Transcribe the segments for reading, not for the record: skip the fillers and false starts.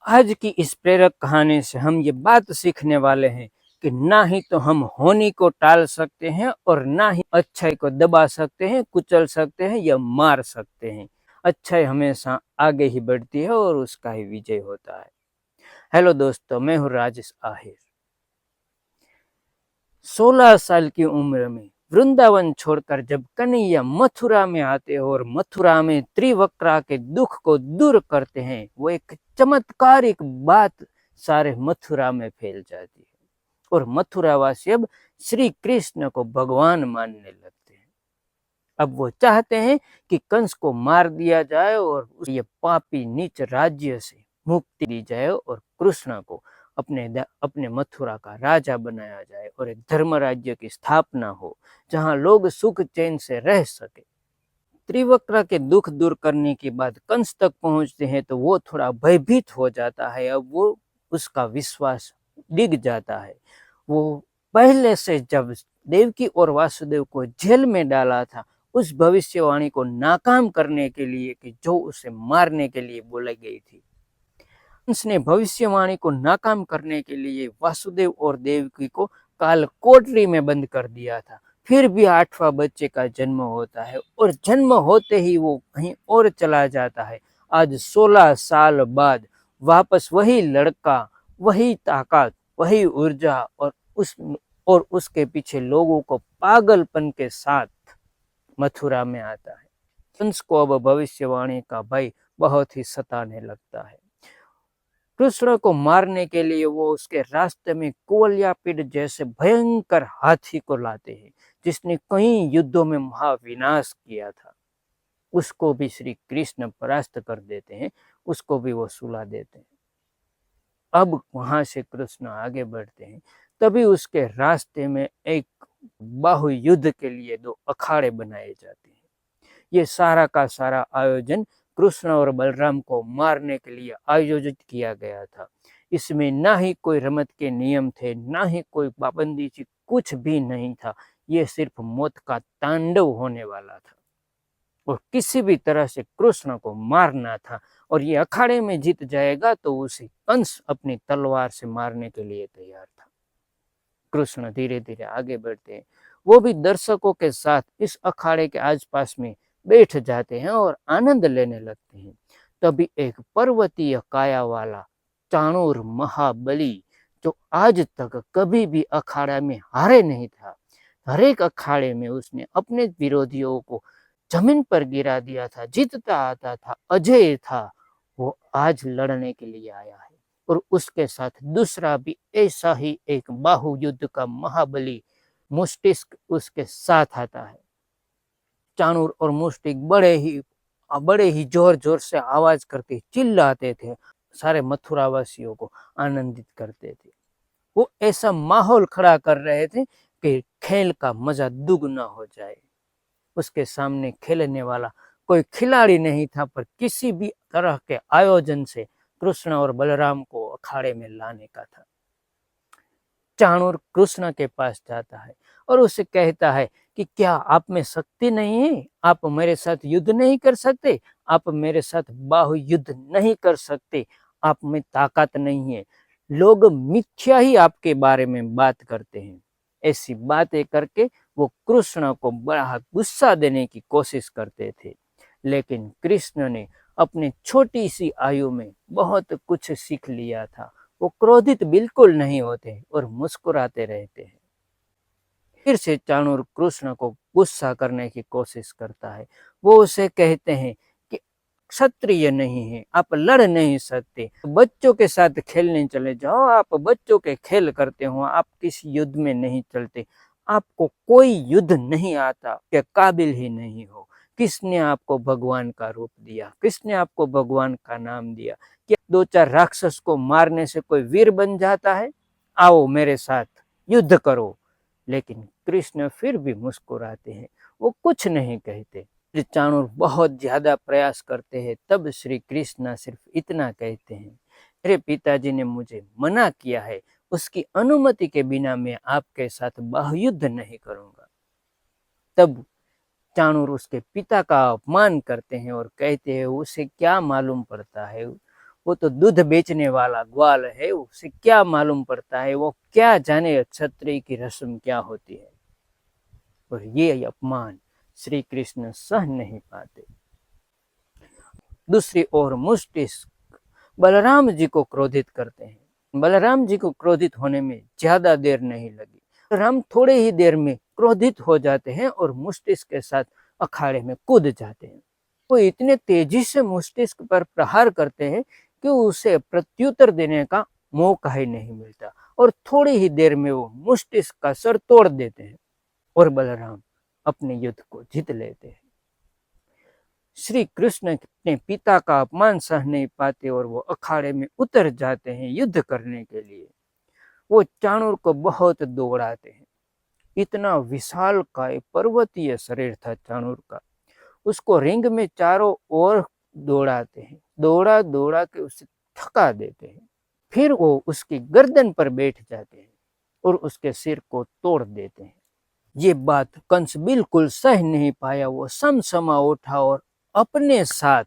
आज की इस प्रेरक कहानी से हम ये बात सीखने वाले हैं कि ना ही तो हम होनी को टाल सकते हैं और ना ही अच्छाई को दबा सकते हैं, कुचल सकते हैं या मार सकते हैं। अच्छाई हमेशा आगे ही बढ़ती है और उसका ही विजय होता है। हेलो दोस्तों, मैं हूँ राजेश आहिर। 16 साल की उम्र में वृंदावन छोड़कर जब कन्हैया मथुरा में आते हैं और मथुरा में त्रिवक्रा के दुख को दूर करते हैं, वो एक चमत्कारिक बात सारे मथुरा में फैल जाती है और मथुरावासी अब श्री कृष्ण को भगवान मानने लगते हैं। अब वो चाहते हैं कि कंस को मार दिया जाए और ये पापी नीच राज्य से मुक्ति दी जाए और कृष्ण को अपने मथुरा का राजा बनाया जाए और एक धर्म राज्य की स्थापना हो जहां लोग सुख चैन से रह सके। त्रिवक्रा के दुख दूर करने के बाद कंस तक पहुंचते हैं तो वो थोड़ा भयभीत हो जाता है। अब वो उसका विश्वास डिग जाता है। वो पहले से जब देवकी और वासुदेव को जेल में डाला था, उस भविष्यवाणी को नाकाम करने के लिए कि जो उसे मारने के लिए बोलाई गई थी, उसने भविष्यवाणी को नाकाम करने के लिए वासुदेव और देवकी को काल कोठरी में बंद कर दिया था। फिर भी 8वां बच्चे का जन्म होता है और जन्म होते ही वो कहीं और चला जाता है। आज 16 साल बाद वापस वही लड़का, वही ताकत, वही ऊर्जा और उसके पीछे लोगों को पागलपन के साथ मथुरा में आता है। कंस को अब भविष्यवाणी का भय बहुत ही सताने लगता है। कृष्ण को मारने के लिए वो उसके रास्ते में कुवलयापिड़ जैसे भयंकर हाथी को लाते हैं, जिसने कई युद्धों में महाविनाश किया था। उसको भी श्री कृष्ण परास्त कर देते हैं, उसको भी वो सुला देते हैं। अब वहां से कृष्ण आगे बढ़ते हैं, तभी उसके रास्ते में एक बाहु युद्ध के लिए 2 अखाड़े बनाए जाते हैं। ये सारा का सारा आयोजन कृष्ण और बलराम को मारने के लिए आयोजित किया गया था। इसमें ना ही कोई रमत के नियम थे, ना ही कोई पाबंदी थी, कुछ भी नहीं था। ये सिर्फ मौत का तांडव होने वाला था और किसी भी तरह से कृष्ण को मारना था। और ये अखाड़े में जीत जाएगा तो उसे कंस अपनी तलवार से मारने के लिए तैयार था। कृष्ण धीरे धीरे आगे बढ़ते हैं। वो भी दर्शकों के साथ इस अखाड़े के आसपास में बैठ जाते हैं और आनंद लेने लगते हैं। तभी एक पर्वतीय काया वाला चाणूर महाबली, जो आज तक कभी भी अखाड़ा में हारे नहीं था, हर एक अखाड़े में उसने अपने विरोधियों को जमीन पर गिरा दिया था, जीतता आता था, अजय था, वो आज लड़ने के लिए आया है। और उसके साथ दूसरा भी ऐसा ही एक बाहु युद्ध का महाबली मुष्टिक उसके साथ आता है। चाणूर और मुष्टिक बड़े ही जोर जोर से आवाज करके चिल्लाते थे, सारे मथुरा वासियों को आनंदित करते थे। वो ऐसा माहौल खड़ा कर रहे थे कि खेल का मजा दुगना हो जाए। उसके सामने खेलने वाला कोई खिलाड़ी नहीं था, पर किसी भी तरह के आयोजन से कृष्ण और बलराम को अखाड़े में लाने का था। चाणूर कृष्ण के पास जाता है और उसे कहता है कि क्या आप में शक्ति नहीं है? आप मेरे साथ युद्ध नहीं कर सकते? आप मेरे साथ बाहु युद्ध नहीं कर सकते? आप में ताकत नहीं है? लोग मिथ्या ही आपके बारे में बात करते हैं। ऐसी बातें करके वो कृष्ण को बड़ा गुस्सा देने की कोशिश करते थे, लेकिन कृष्ण ने अपनी छोटी सी आयु में बहुत कुछ सीख लिया था। वो क्रोधित बिल्कुल नहीं होते और मुस्कुराते रहते हैं। फिर से चाणूर कृष्ण को गुस्सा करने की कोशिश करता है। वो उसे कहते हैं कि क्षत्रिय नहीं है, आप लड़ नहीं सकते, बच्चों के साथ खेलने चले जाओ, आप बच्चों के खेल करते हो, आप किसी युद्ध में नहीं चलते, आपको कोई युद्ध नहीं आता, के काबिल ही नहीं हो। किसने आपको भगवान का रूप दिया? किसने आपको भगवान का नाम दिया? क्या 2-4 राक्षस को मारने से कोई वीर बन जाता है? आओ मेरे साथ युद्ध करो। लेकिन कृष्ण फिर भी मुस्कुराते हैं, वो कुछ नहीं कहते। चाणूर बहुत ज्यादा प्रयास करते हैं, तब श्री कृष्ण सिर्फ इतना कहते हैं, मेरे पिताजी ने मुझे मना किया है, उसकी अनुमति के बिना मैं आपके साथ बाहुयुद्ध नहीं करूंगा। तब चाणूर उसके पिता का अपमान करते हैं और कहते हैं उसे क्या मालूम पड़ता है, वो तो दूध बेचने वाला ग्वाल है, उसे क्या मालूम पड़ता है, वो क्या जाने क्षत्रिय की रस्म क्या होती है। और ये अपमान श्री कृष्ण सह नहीं पाते। दूसरी ओर मुष्टिस्क बलराम जी को क्रोधित करते हैं। बलराम जी को क्रोधित होने में ज्यादा देर नहीं लगी। बलराम थोड़े ही देर में क्रोधित हो जाते हैं और मुष्टिस्क के साथ अखाड़े में कूद जाते हैं। वो इतने तेजी से मुष्टिस्क पर प्रहार करते हैं कि उसे प्रत्युत्तर देने का मौका ही नहीं मिलता और थोड़ी ही देर में वो मुष्टिस्क का सर तोड़ देते हैं और बलराम अपने युद्ध को जीत लेते हैं। श्री कृष्ण अपने पिता का अपमान सह नहीं पाते और वो अखाड़े में उतर जाते हैं युद्ध करने के लिए। वो चाणूर को बहुत दौड़ाते हैं। इतना विशाल काय पर्वतीय शरीर था चाणूर का। उसको रिंग में चारों ओर दौड़ाते हैं, दौड़ा दौड़ा के उसे थका देते हैं। फिर वो उसकी गर्दन पर बैठ जाते हैं और उसके सिर को तोड़ देते हैं। ये बात कंस बिल्कुल सह नहीं पाया। वो समसमा उठा और अपने साथ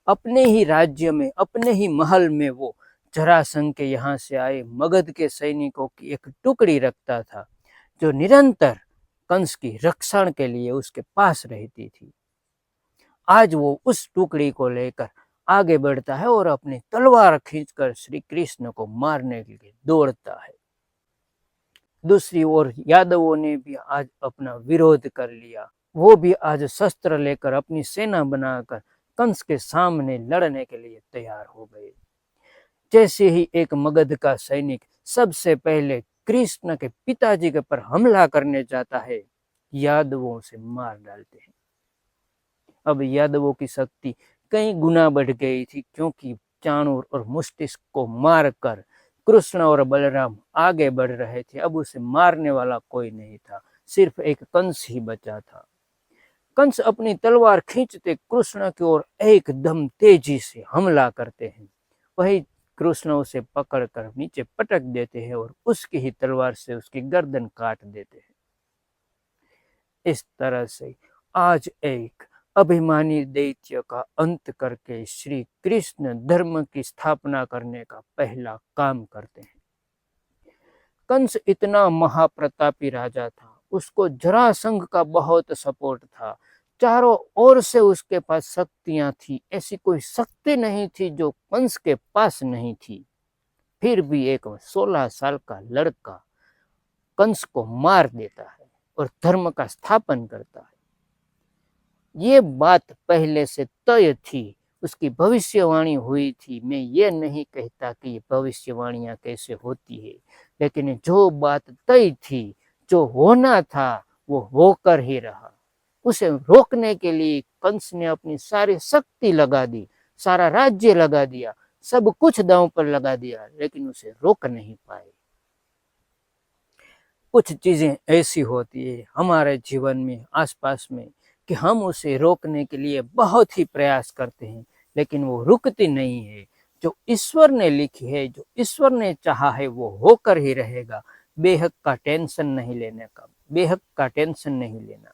अपने ही राज्य में अपने ही महल में वो जरासंध के यहाँ से आए मगध के सैनिकों की एक टुकड़ी रखता था, जो निरंतर कंस की रक्षण के लिए उसके पास रहती थी। आज वो उस टुकड़ी को लेकर आगे बढ़ता है और अपनी तलवार खींचकर श्री कृष्ण को मारने के लिए दौड़ता है। दूसरी ओर यादवों ने भी आज अपना विरोध कर लिया। वो भी आज शस्त्र लेकर अपनी सेना बनाकर कंस के सामने लड़ने के लिए तैयार हो गए। जैसे ही एक मगध का सैनिक सबसे पहले कृष्ण के पिताजी के पर हमला करने जाता है, यादवों से मार डालते हैं। अब यादवों की शक्ति कई गुना बढ़ गई थी, क्योंकि चाणूर और मुष्टिस्क को मारकर कृष्ण और बलराम आगे बढ़ रहे थे। अब उसे मारने वाला कोई नहीं था, सिर्फ एक कंस ही बचा था। कंस अपनी तलवार खींचते कृष्ण की ओर एकदम तेजी से हमला करते हैं। वही कृष्ण उसे पकड़कर नीचे पटक देते हैं और उसकी ही तलवार से उसकी गर्दन काट देते हैं। इस तरह से आज एक अभिमानी दैत्य का अंत करके श्री कृष्ण धर्म की स्थापना करने का पहला काम करते हैं। कंस इतना महाप्रतापी राजा था, उसको जरासंध का बहुत सपोर्ट था। चारों ओर से उसके पास शक्तियां थी, ऐसी कोई शक्ति नहीं थी जो कंस के पास नहीं थी। फिर भी एक 16 साल का लड़का कंस को मार देता है और धर्म का स्थापन करता है। ये बात पहले से तय थी, उसकी भविष्यवाणी हुई थी। मैं ये नहीं कहता कि ये भविष्यवाणियां कैसे होती है, लेकिन जो बात तय थी, जो होना था, वो होकर ही रहा। उसे रोकने के लिए कंस ने अपनी सारी शक्ति लगा दी, सारा राज्य लगा दिया, सब कुछ दांव पर लगा दिया, लेकिन उसे रोक नहीं पाए। कुछ चीजें ऐसी होती है हमारे जीवन में, आसपास में, कि हम उसे रोकने के लिए बहुत ही प्रयास करते हैं, लेकिन वो रुकती नहीं है। जो ईश्वर ने लिखी है, जो ईश्वर ने चाहा है, वो होकर ही रहेगा। बेहक का टेंशन नहीं लेने का, बेहक का टेंशन नहीं लेना।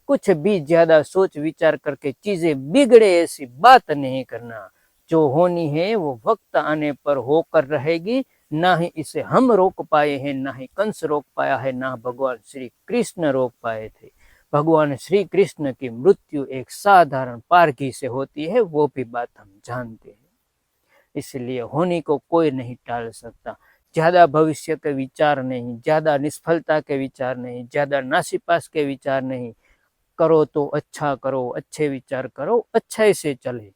कुछ भी ज्यादा सोच विचार करके चीजें बिगड़े ऐसी बात नहीं करना। जो होनी है वो वक्त आने पर होकर रहेगी। ना ही इसे हम रोक पाए हैं, ना ही कंस रोक पाया है, ना भगवान श्री कृष्ण रोक पाए थे। भगवान श्री कृष्ण की मृत्यु एक साधारण पारखी से होती है, वो भी बात हम जानते हैं। इसलिए होनी को कोई नहीं टाल सकता। ज्यादा भविष्य के विचार नहीं, ज्यादा निष्फलता के विचार नहीं, ज्यादा नासीपास के विचार नहीं। करो तो अच्छा करो, अच्छे विचार करो, अच्छे से चले,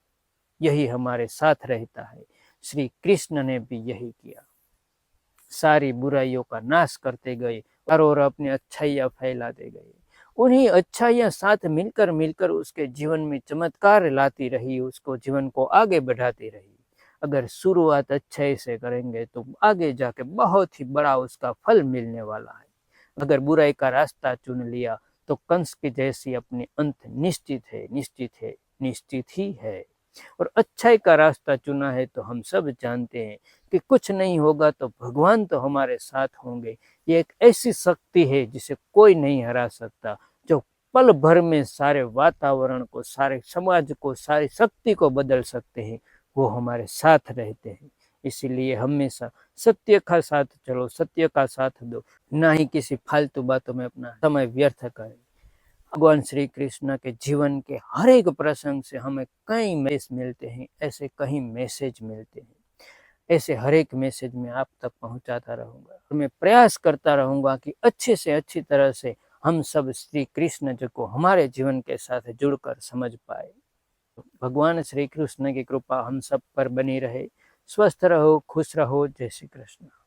यही हमारे साथ रहता है। श्री कृष्ण ने भी यही किया, सारी बुराइयों का नाश करते गए और अपनी अच्छाइयाँ फैलाते गए। उन्हीं अच्छाइयाँ साथ मिलकर मिलकर उसके जीवन में चमत्कार लाती रही, उसको जीवन को आगे बढ़ाती रही। अगर शुरुआत अच्छे से करेंगे तो आगे जाके बहुत ही बड़ा उसका फल मिलने वाला है। अगर बुराई का रास्ता चुन लिया तो कंस की जैसी अपनी अंत निश्चित है, निश्चित है, निश्चित ही है। और अच्छाई का रास्ता चुना है तो हम सब जानते हैं कि कुछ नहीं होगा तो भगवान तो हमारे साथ होंगे। ये एक ऐसी शक्ति है जिसे कोई नहीं हरा सकता, जो पल भर में सारे वातावरण को, सारे समाज को, सारी शक्ति को बदल सकते हैं। वो हमारे साथ रहते हैं। इसीलिए हमेशा सत्य का साथ चलो, सत्य का साथ दो, ना ही किसी फालतू बातों में अपना समय व्यर्थ करें। भगवान श्री कृष्ण के जीवन के हर एक प्रसंग से हमें कई मैसेज मिलते हैं, ऐसे कई मैसेज मिलते हैं। ऐसे हर एक मैसेज में आप तक पहुंचाता रहूंगा। मैं प्रयास करता रहूंगा कि अच्छे से अच्छी तरह से हम सब श्री कृष्ण जी को हमारे जीवन के साथ जुड़कर समझ पाए। भगवान श्री कृष्ण की कृपा हम सब पर बनी रहे। स्वस्थ रहो, खुश रहो। जय श्री कृष्ण।